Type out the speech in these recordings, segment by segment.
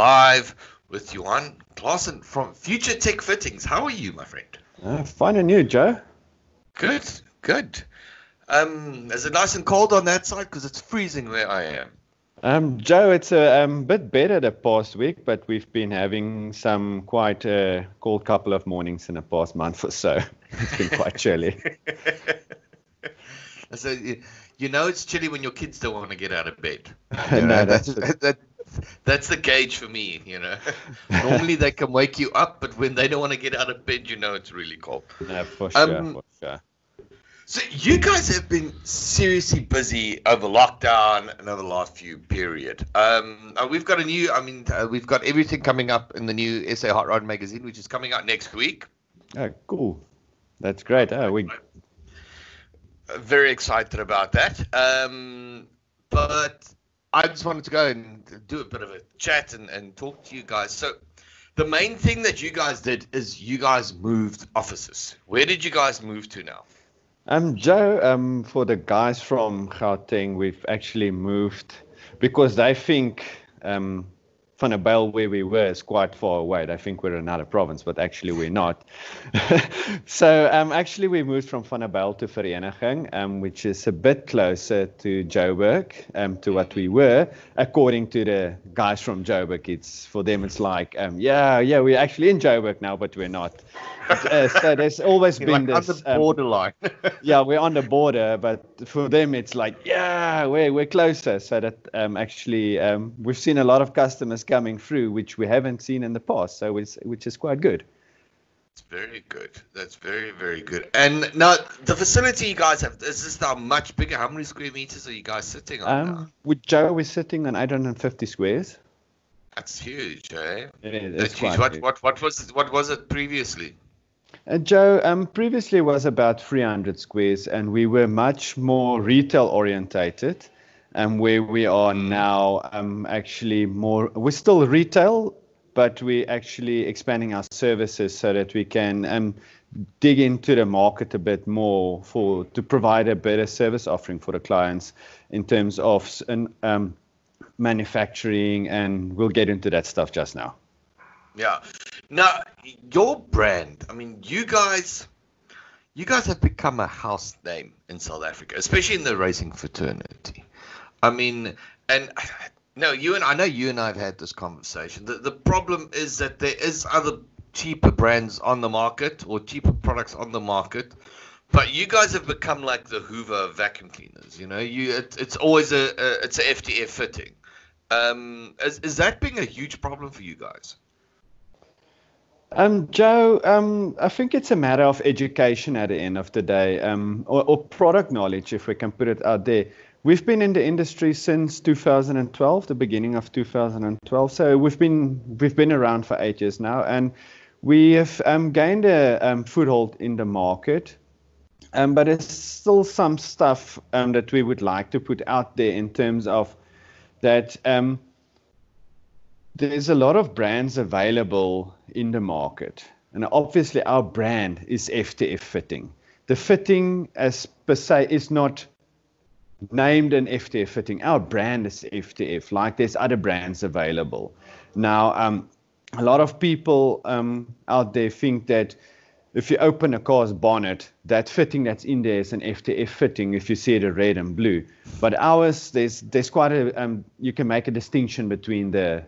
live with Johan Claassen from Future Tech Fittings. How are you, my friend? Fine, and you, Joe? Good, good. Is it nice and cold on that side? Because it's freezing where I am. Joe, it's a bit better the past week, but we've been having some quite cold couple of mornings in the past month or so. It's been quite chilly. So you know it's chilly when your kids don't want to get out of bed. No, that's the gauge for me, Normally they can wake you up, but when they don't want to get out of bed, it's really cold. No, for sure. So you guys have been seriously busy over lockdown and over the last few period. We've got we've got everything coming up in the new SA Hot Rod magazine, which is coming out next week. Oh, cool. That's great. We very excited about that. But I just wanted to go and do a bit of a chat and talk to you guys. So the main thing that you guys did is you guys moved offices. Where did you guys move to now? Joe, for the guys from Gauteng, we've actually moved because they think Vanderbijl, where we were, is quite far away. They think we're another province, but actually we're not. So actually we moved from Vanderbijl to Vereniging, which is a bit closer to Joburg, to what we were. According to the guys from Joburg, for them it's like, we're actually in Joburg now, but we're not. So there's always been like this on the borderline. Yeah, we're on the border, but for them it's like, we're closer. So that actually we've seen a lot of customers coming through, which we haven't seen in the past. So which is quite good. It's very good. That's very, very good. And now the facility you guys have, is this now much bigger? How many square meters are you guys sitting on now? With Joe, we're sitting on 850 squares. That's huge, eh? It is. That's huge. What was it previously? Joe, previously was about 300 squares, and we were much more retail orientated. And where we are now, actually we're still retail, but we're actually expanding our services so that we can dig into the market a bit more to provide a better service offering for the clients in terms of manufacturing, and we'll get into that stuff just now. Yeah. Now, your brand, you guys have become a house name in South Africa, especially in the racing fraternity. I know you and I have had this conversation. The problem is that there is other cheaper brands on the market or cheaper products on the market, but you guys have become like the Hoover of vacuum cleaners. It's always it's a FTF fitting. Is that being a huge problem for you guys? Joe, I think it's a matter of education at the end of the day, or product knowledge, if we can put it out there. We've been in the industry since 2012, the beginning of 2012. So we've been around for 8 years now, and we have gained a foothold in the market. But there's still some stuff that we would like to put out there in terms of that. There's a lot of brands available in the market, and obviously our brand is FTF fitting. The fitting as per se is not named an FTF fitting. Our brand is FTF, like there's other brands available. Now, a lot of people out there think that if you open a car's bonnet, that fitting that's in there is an FTF fitting if you see the red and blue. But ours, there's quite you can make a distinction between the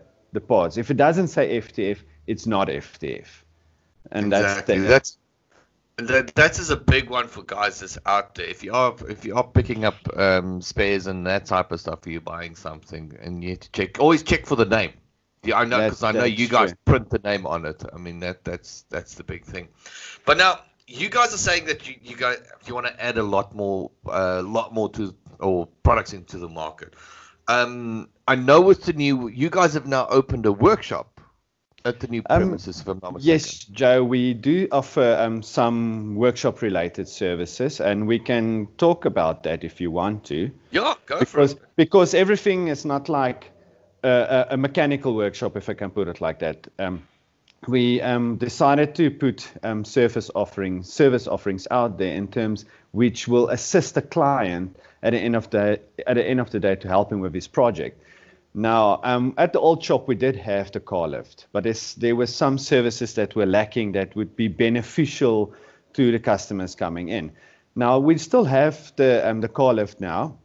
parts. If it doesn't say FTF, it's not FTF. And exactly. That is a big one for guys that's out there. If you are picking up spares and that type of stuff, or you're buying something, and you have to always check for the name. Yeah, I know, because I know you guys print the name on it. That's the big thing. But now you guys are saying that you want to add a lot more to or products into the market. I know with the new, you guys have now opened a workshop at the new premises, if I'm not mistaken. Yes, Joe, we do offer some workshop-related services, and we can talk about that if you want to. Yeah, go for it. Because everything is not like a mechanical workshop, if I can put it like that. We decided to put service offerings out there in terms which will assist the client at the end of the day to help him with his project. Now, at the old shop, we did have the car lift, but there were some services that were lacking that would be beneficial to the customers coming in. Now, we still have the car lift now,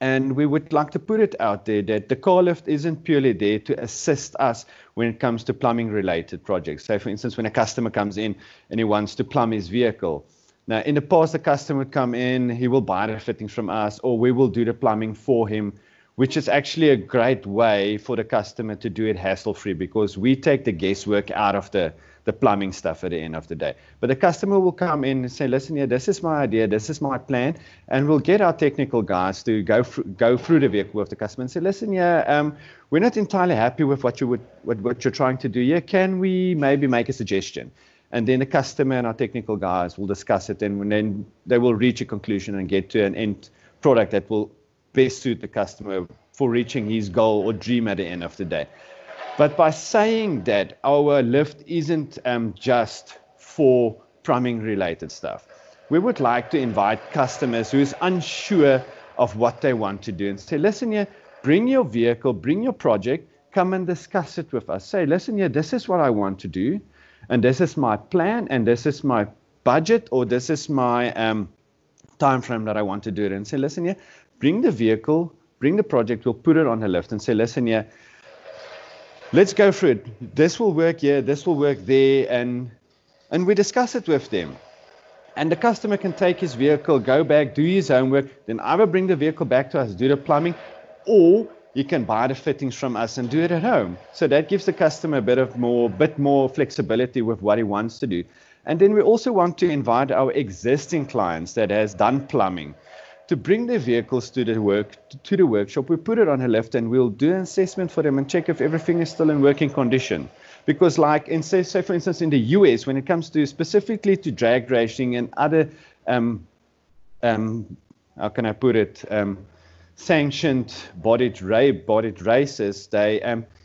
and we would like to put it out there that the car lift isn't purely there to assist us when it comes to plumbing related projects. So, for instance, when a customer comes in and he wants to plumb his vehicle. Now, in the past, the customer would come in, he will buy the fittings from us, or we will do the plumbing for him, which is actually a great way for the customer to do it hassle-free, because we take the guesswork out of the plumbing stuff at the end of the day. But the customer will come in and say, listen, yeah, this is my idea, this is my plan, and we'll get our technical guys to go through the vehicle with the customer and say, listen, yeah, we're not entirely happy with what you're trying to do here. Can we maybe make a suggestion? And then the customer and our technical guys will discuss it, and then they will reach a conclusion and get to an end product that will best suit the customer for reaching his goal or dream at the end of the day. But by saying that, our lift isn't just for plumbing related stuff. We would like to invite customers who is unsure of what they want to do and say, listen here, bring your vehicle, bring your project, come and discuss it with us. Say, listen here, this is what I want to do, and this is my plan, and this is my budget, or this is my time frame that I want to do it. And say, listen here, bring the vehicle, bring the project, we'll put it on the lift and say, listen here, let's go through it. This will work here, this will work there, and we discuss it with them. And the customer can take his vehicle, go back, do his homework, then either bring the vehicle back to us, do the plumbing, or he can buy the fittings from us and do it at home. So that gives the customer a bit more flexibility with what he wants to do. And then we also want to invite our existing clients that has done plumbing to bring their vehicles to the workshop. We put it on a lift and we'll do an assessment for them and check if everything is still in working condition. Because like say for instance in the US, when it comes to specifically to drag racing and other how can I put it, sanctioned bodied races,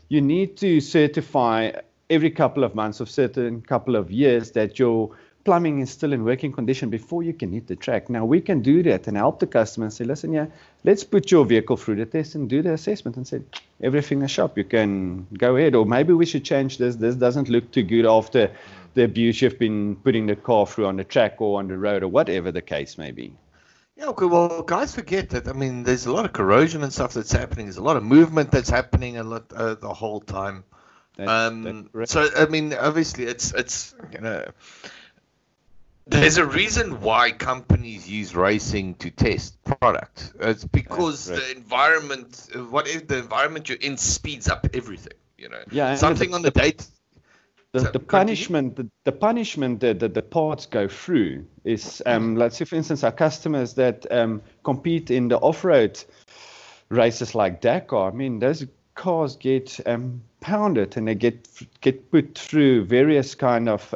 you need to certify every couple of months or certain couple of years that your plumbing is still in working condition before you can hit the track. Now we can do that and help the customer and say, listen, yeah, let's put your vehicle through the test and do the assessment and say, everything is sharp, you can go ahead. Or maybe we should change this. This doesn't look too good after the abuse you've been putting the car through on the track or on the road or whatever the case may be. Yeah, okay, well, guys forget that. I mean, there's a lot of corrosion and stuff that's happening. There's a lot of movement that's happening a lot the whole time. So, I mean, obviously, it's there's a reason why companies use racing to test product. It's because the environment, whatever the environment you're in, speeds up everything. Yeah, something on the date. The punishment that the parts go through is, let's say, for instance, our customers that compete in the off-road races like Dakar. I mean, those cars get pounded and they get put through various kind of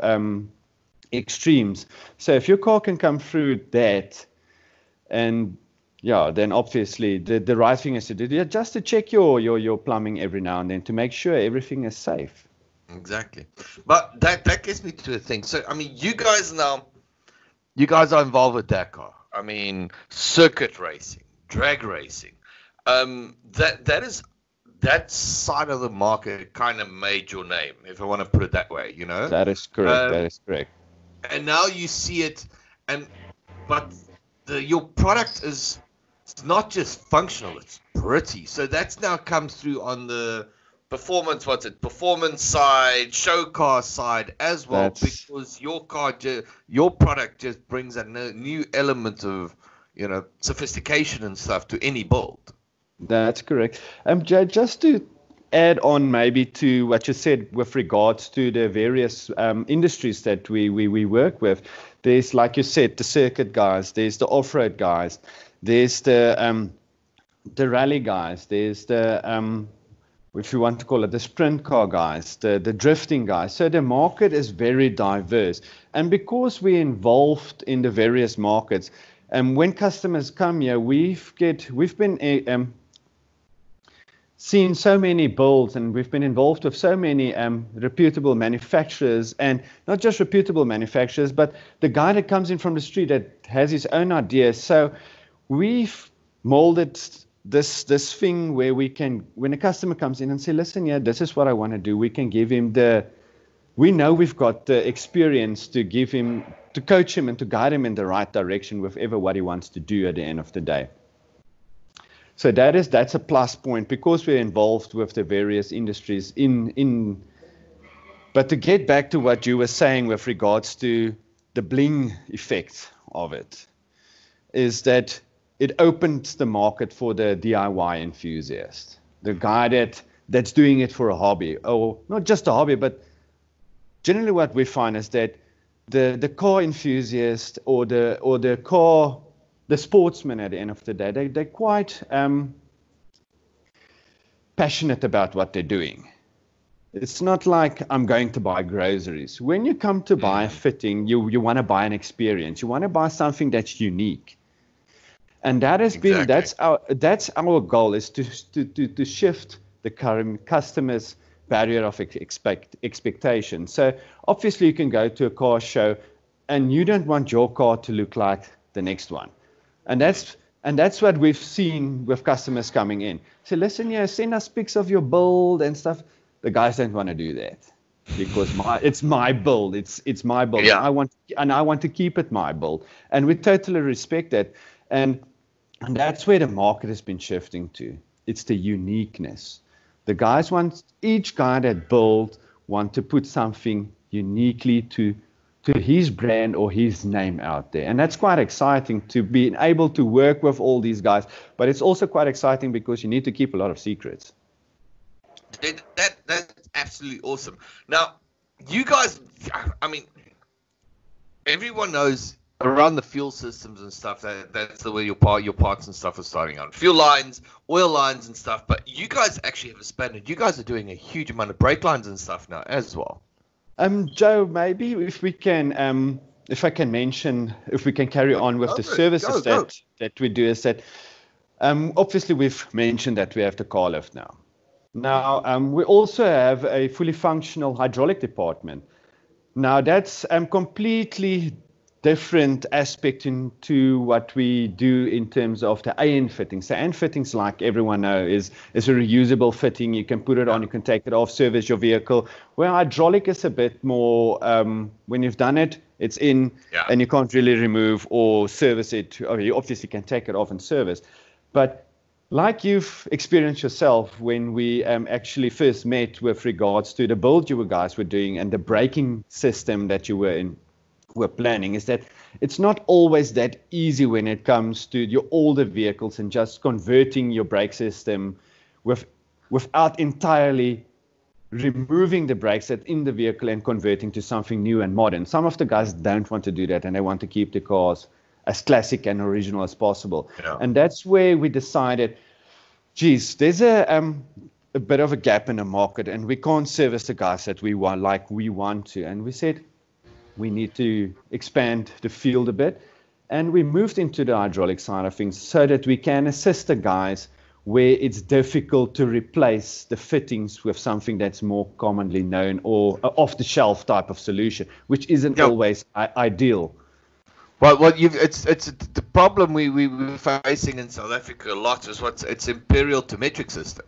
extremes. So if your car can come through that, and yeah, then obviously the right thing is to do just to check your plumbing every now and then to make sure everything is safe. Exactly. But that gets me to a thing. So I mean, you guys are involved with Dakar. I mean, circuit racing, drag racing. That side of the market kind of made your name, if I want to put it that way, That is correct. That is correct. And now you see it, but your product is not just functional; it's pretty. So that's now come through on the performance side, show car side as well, because your product just brings a new element of sophistication and stuff to any build. That's correct. Jay, just to add on maybe to what you said with regards to the various industries that we work with, there's, like you said, the circuit guys, there's the off-road guys, there's the rally guys, there's the if you want to call it the sprint car guys, the drifting guys. So the market is very diverse, and because we're involved in the various markets, when customers come here, we've been seen so many builds, and we've been involved with so many reputable manufacturers, and not just reputable manufacturers, but the guy that comes in from the street that has his own ideas. So we've molded this thing where we can, when a customer comes in and say, listen, yeah, this is what I want to do, we can give him we know we've got the experience to give him, to coach him and to guide him in the right direction with ever what he wants to do at the end of the day. So that's a plus point because we're involved with the various industries but to get back to what you were saying with regards to the bling effect of it, is that it opens the market for the DIY enthusiast, the guy that's doing it for a hobby, or not just a hobby, but generally what we find is that the car enthusiast or the sportsman at the end of the day, they're quite passionate about what they're doing. It's not like I'm going to buy groceries. When you come to buy a fitting, you want to buy an experience. You want to buy something that's unique. And that has been, that's our goal, is to shift the current customer's barrier of expectation. So obviously you can go to a car show and you don't want your car to look like the next one. And that's what we've seen with customers coming in. So listen, yeah, send us pics of your build and stuff. The guys don't want to do that because it's my build. It's my build. Yeah. I want to keep it my build. And we totally respect that. And that's where the market has been shifting to. It's the uniqueness. The guys each guy that build want to put something uniquely to his brand or his name out there. And that's quite exciting to be able to work with all these guys. But it's also quite exciting because you need to keep a lot of secrets. That's absolutely awesome. Now, you guys, I mean, everyone knows around the fuel systems and stuff, that's the way your parts and stuff are starting out. Fuel lines, oil lines and stuff. But you guys actually have expanded. You guys are doing a huge amount of brake lines and stuff now as well. Joe, maybe if I can mention, if we can carry on with the services that we do, is that obviously we've mentioned that we have the car lift now. Now, we also have a fully functional hydraulic department. Now, that's completely different aspect into what we do in terms of the AN fittings. The AN fittings, like everyone knows, is a reusable fitting. You can put it on, you can take it off, service your vehicle. Where hydraulic is a bit more, when you've done it, it's in, and you can't really remove or service it. Or you obviously can take it off and service. But like you've experienced yourself when we actually first met with regards to the build you guys were doing and the braking system that you were planning, is that it's not always that easy when it comes to your older vehicles and just converting your brake system without entirely removing the brake set in the vehicle and converting to something new and modern. Some of the guys don't want to do that and they want to keep the cars as classic and original as possible. Yeah. And that's where we decided, geez, there's a bit of a gap in the market and we can't service the guys that we want like we want to. And we said we need to expand the field a bit. And we moved into the hydraulic side of things so that we can assist the guys where it's difficult to replace the fittings with something that's more commonly known or off-the-shelf type of solution, which isn't always ideal. Well, it's the problem we're facing in South Africa a lot is it's imperial to metric system.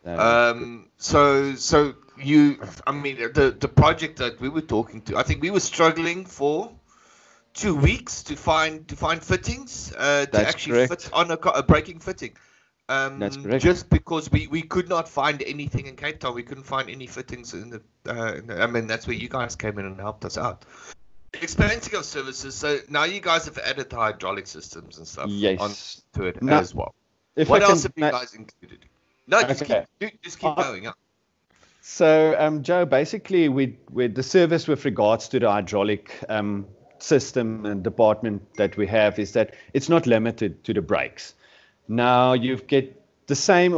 So I mean the project that we were talking to, I think we were struggling for 2 weeks to find fittings to actually fit on a braking fitting. That's correct. Just because we could not find anything in Cape Town, we couldn't find any fittings in the. I mean that's where you guys came in and helped us out. Expanding of services, so now you guys have added the hydraulic systems and stuff onto it as well. What else have you guys included? No, just keep going. Yeah. So, Joe, basically, with the service with regards to the hydraulic system and department that we have is that it's not limited to the brakes. Now you get the same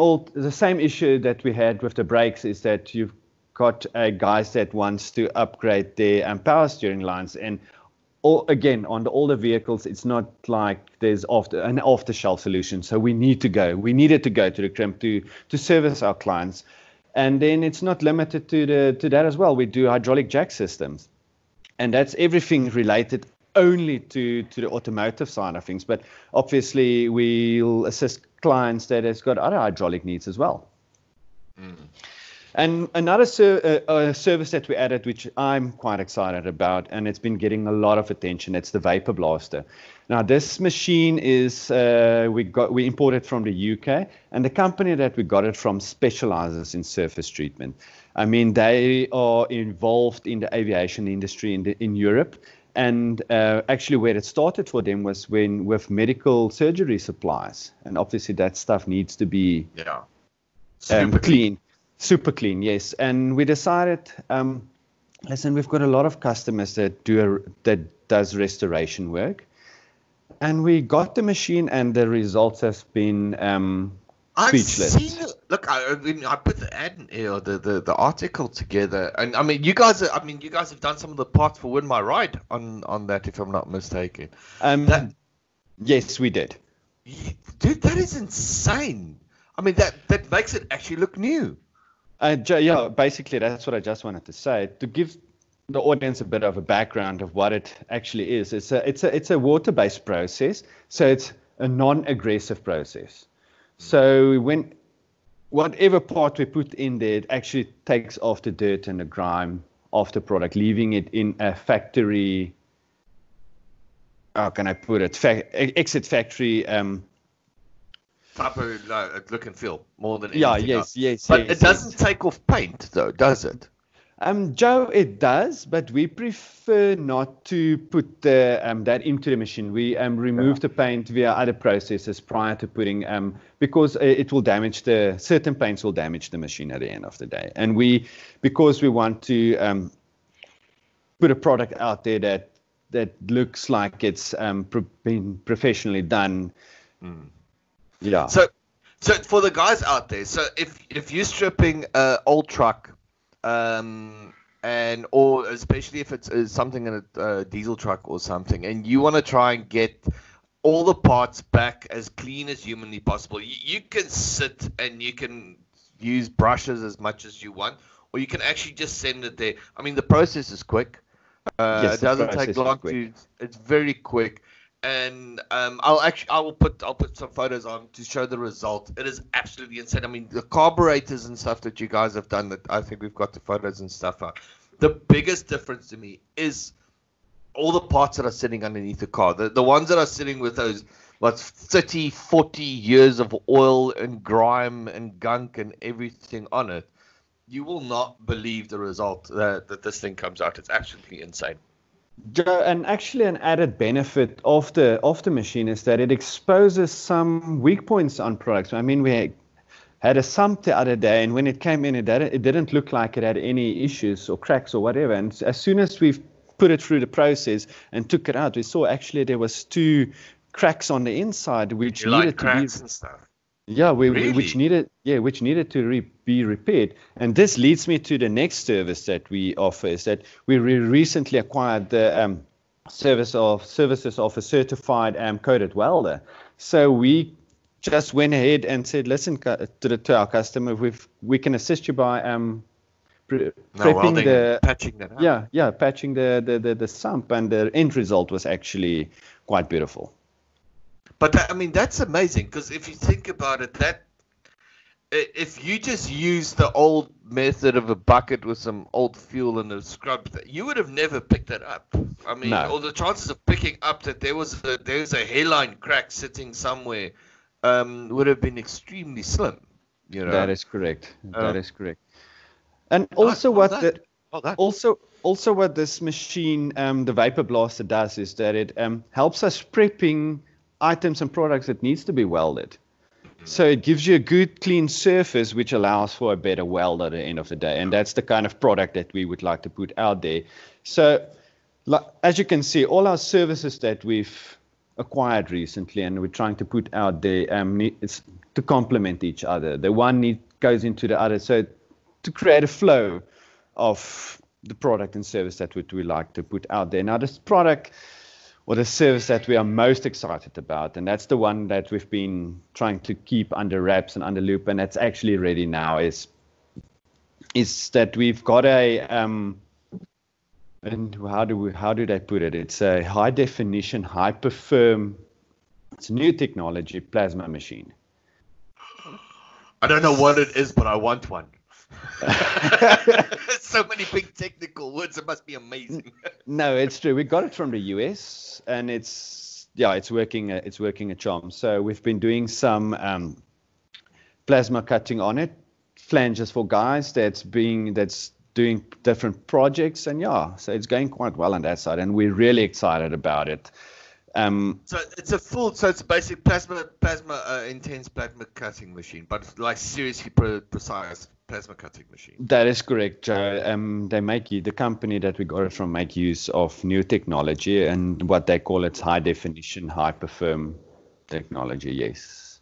issue that we had with the brakes is that you've got guys that wants to upgrade their power steering lines, and again on the older vehicles it's not like there's an off-the-shelf solution, so we needed to go to the crimp to service our clients. And then it's not limited to that as well. We do hydraulic jack systems, and that's everything related only to the automotive side of things, but obviously we'll assist clients that has got other hydraulic needs as well. And another service that we added, which I'm quite excited about, and it's been getting a lot of attention, it's the Vapor Blaster. Now, this machine is we imported from the UK, and the company that we got it from specializes in surface treatment. I mean, they are involved in the aviation industry in Europe, and actually where it started for them was with medical surgery supplies, and obviously that stuff needs to be clean. Super clean, yes. And we decided, listen, we've got a lot of customers that does restoration work, and we got the machine, and the results has been speechless. I've seen it. Look, I put the ad in here, the article together, and I mean, you guys have done some of the parts for Win My Ride on that, if I'm not mistaken. Yes, we did. Dude, that is insane. I mean, that makes it actually look new. Yeah, basically that's what I just wanted to say. To give the audience a bit of a background of what it actually is. It's a water-based process, so it's a non-aggressive process. So when whatever part we put in there, it actually takes off the dirt and the grime of the product, leaving it in a factory. How can I put it? Exit factory. Type of look and feel more than anything. Yes. But it doesn't take off paint, though, does it? Joe, it does, but we prefer not to put that into the machine. We remove the paint via other processes prior to putting, because it will damage certain paints will damage the machine at the end of the day. And because we want to put a product out there that looks like it's been professionally done. Yeah. So for the guys out there, so if you're stripping an old truck, or especially if it's something in a diesel truck or something, and you want to try and get all the parts back as clean as humanly possible, you can sit and you can use brushes as much as you want, or you can actually just send it there. I mean, the process is quick. It doesn't take long it's very quick. And I'll put some photos on to show the result. It is absolutely insane. I mean, the carburetors and stuff that you guys have done, that I think we've got the photos and stuff out. The biggest difference to me is all the parts that are sitting underneath the car. The ones that are sitting with those 30, 40 years of oil and grime and gunk and everything on it. You will not believe the result that this thing comes out. It's absolutely insane. Joe, and actually an added benefit of the machine is that it exposes some weak points on products. I mean, we had a sump the other day, and when it came in, it didn't look like it had any issues or cracks or whatever. And as soon as we've put it through the process and took it out, we saw actually there was 2 cracks on the inside, which needed to be and stuff. Yeah, Really? which needed to be repaired. And this leads me to the next service that we offer, is that we recently acquired the services of a certified coated welder. So we just went ahead and said, listen to our customer, we can assist you by prepping patching that up. Patching the sump, and the end result was actually quite beautiful. But that's amazing, because if you think about it, if you just use the old method of a bucket with some old fuel and a scrub, you would have never picked that up. I mean, no. Or the chances of picking up that there's a hairline crack sitting somewhere would have been extremely slim. You know? That is correct. That is correct. And also also what this machine, the Vapor Blaster, does is that it helps us prepping items and products that needs to be welded. So it gives you a good clean surface, which allows for a better weld at the end of the day. And that's the kind of product that we would like to put out there. So as you can see, all our services that we've acquired recently and we're trying to put out there is to complement each other. The one goes into the other. So to create a flow of the product and service that we like to put out there. Now, this product or the service that we are most excited about, and that's the one that we've been trying to keep under wraps and under loop, and that's actually ready now, is that we've got a And how do they put it? It's a high definition, hyperfirm, it's new technology plasma machine. I don't know what it is, but I want one. So many big technical words. It must be amazing. No, it's true. We got it from the US, and it's working. It's working a charm. So we've been doing some plasma cutting on it, flanges for guys that's doing different projects, and so it's going quite well on that side, and we're really excited about it. So it's a basic plasma intense plasma cutting machine, but like seriously precise plasma cutting machine. That is correct, Joe. The company that we got it from make use of new technology, and what they call it's high definition, hyperfirm technology. Yes.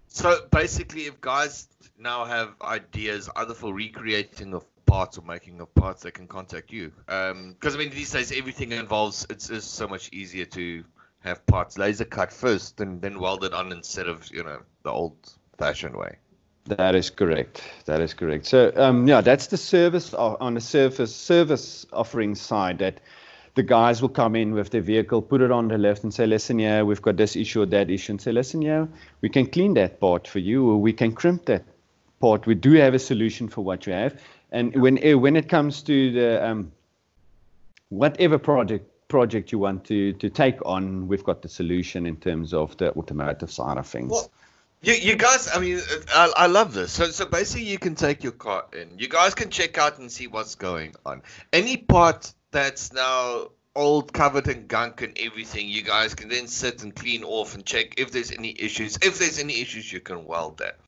So basically, if guys now have ideas either for recreating of parts or making of parts, they can contact you. Because I mean, these days everything involves. It's just so much easier to have parts laser cut first, and then welded on instead of the old-fashioned way. That is correct. So that's the service on the service offering side, that the guys will come in with their vehicle, put it on the lift, and say, listen, we've got this issue or that issue, and say, listen, we can clean that part for you, or we can crimp that part. We do have a solution for what you have. And when it comes to the whatever project you want to take on, we've got the solution in terms of the automotive side of things. Well, you guys, I mean, I love this. So basically, you can take your car in. You guys can check out and see what's going on. Any part that's now old, covered in gunk and everything, you guys can then sit and clean off and check if there's any issues. If there's any issues, you can weld that.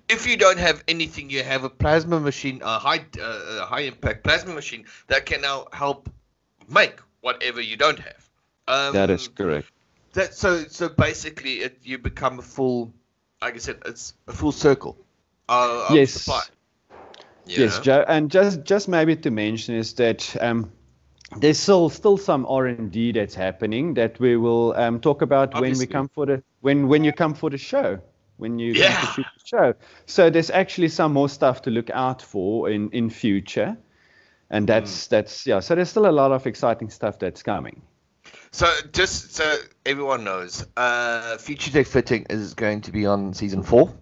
If you don't have anything, you have a plasma machine, a high impact plasma machine that can now help make whatever you don't have. That is correct. So basically, you become a full, like I said, it's a full circle of Yes. supply. Yes, Joe. And just maybe to mention is that there's still some R&D that's happening that we will talk about Obviously. when you come for the show. When you come to shoot the show. So there's actually some more stuff to look out for in future. And that's So there's still a lot of exciting stuff that's coming. So just so everyone knows, Future Tech Fitting is going to be on season 4.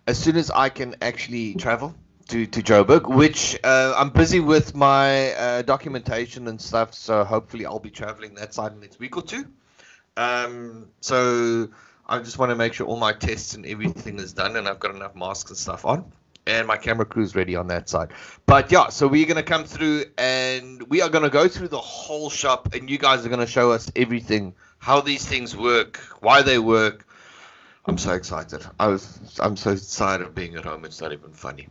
As soon as I can actually travel to Joburg, which I'm busy with my documentation and stuff, so hopefully I'll be traveling that side in the next week or two. So I just want to make sure all my tests and everything is done, and I've got enough masks and stuff on, and my camera crew's ready on that side. But so we're going to come through, and we are going to go through the whole shop, and you guys are going to show us everything, how these things work, why they work. I'm so excited. I'm so tired of being at home. It's not even funny.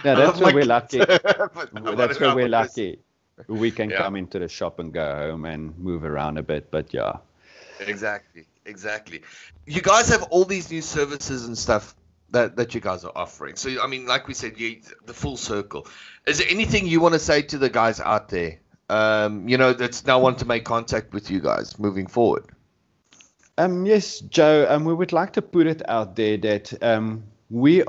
No, that's where we're lucky. That's where we're lucky. We can come into the shop and go home and move around a bit, but Exactly. You guys have all these new services and stuff that you guys are offering. So, I mean, like we said, the full circle. Is there anything you want to say to the guys out there, that's now want to make contact with you guys moving forward? Yes, Joe. We would like to put it out there that we're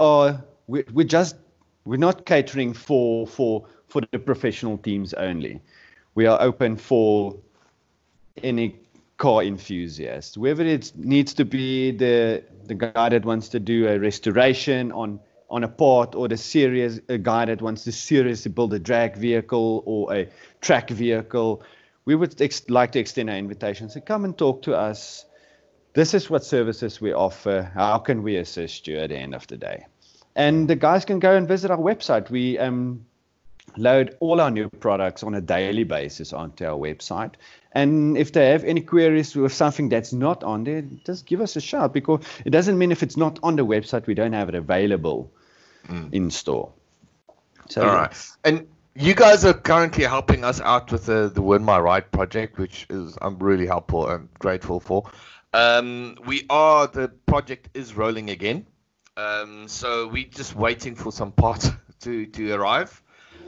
not catering for the professional teams only. We are open for any car enthusiast, whether it needs to be the guy that wants to do a restoration on a part, or a guy that wants to seriously build a drag vehicle or a track vehicle. We would like to extend our invitation. So come and talk to us. This is what services we offer. How can we assist you at the end of the day? And the guys can go and visit our website. We load all our new products on a daily basis onto our website. And if they have any queries with something that's not on there, just give us a shout, because it doesn't mean if it's not on the website, we don't have it available in store. So, all right. And you guys are currently helping us out with the Win My Ride project, which I'm really helpful and grateful for. The project is rolling again. So we're just waiting for some parts to arrive.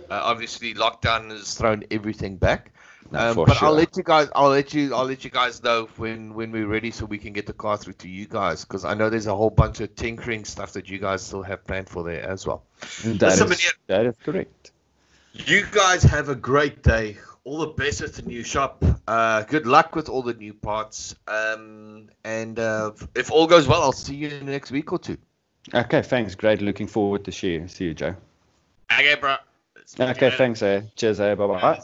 Obviously, lockdown has thrown everything back. No, for But sure. I'll let you guys know when we're ready, so we can get the car through to you guys, because I know there's a whole bunch of tinkering stuff that you guys still have planned for there as well. Listen, That is correct. you guys have a great day. All the best with the new shop. Good luck with all the new parts. And if all goes well, I'll see you in the next week or two. Okay, thanks. Great. Looking forward to see you, Joe. Okay, bro. Okay, thanks. Cheers. Bye-bye.